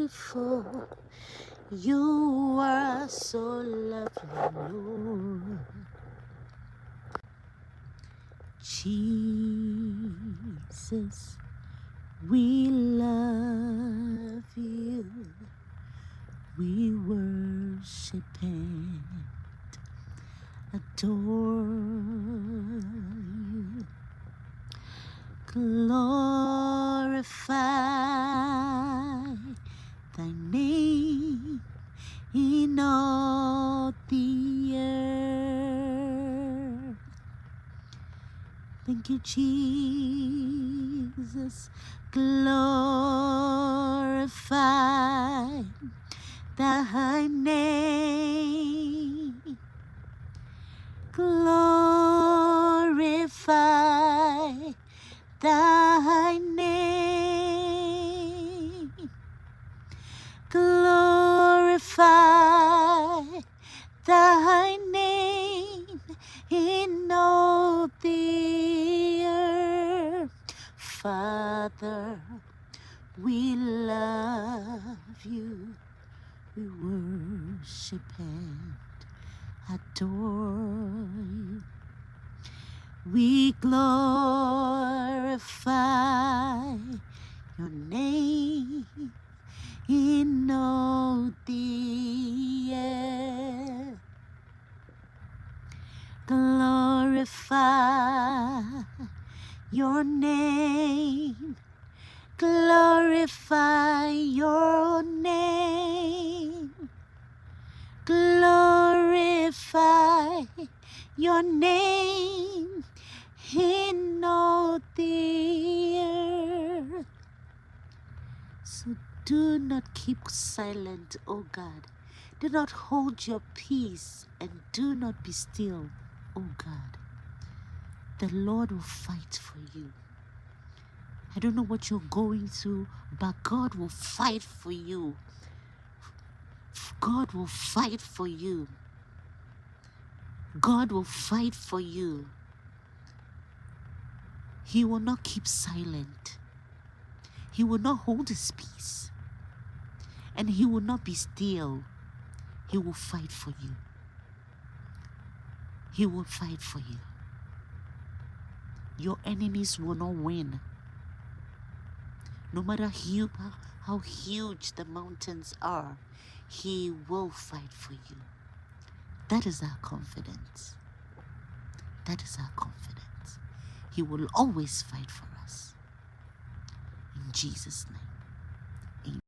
beautiful. You are so lovely, Lord. Jesus, we love you. We worship and adore you. Glorify thy name in all the earth. Thank you, Jesus. Glorify thy name. Glorify thy name. Glorify thy name in all the earth. Father, we love you. We worship and adore you. We glorify your name in all the earth. Glorify your name. Glorify your name. Glorify your name in all the earth. So do not keep silent, O God. Do not hold your peace and do not be still, O God. The Lord will fight for you. I don't know what you're going through, but God will fight for you. God will fight for you. God will fight for you. He will not keep silent. He will not hold his peace. And he will not be still. He will fight for you. He will fight for you. Your enemies will not win. No matter how huge the mountains are, he will fight for you. That is our confidence. That is our confidence. He will always fight for us. In Jesus' name.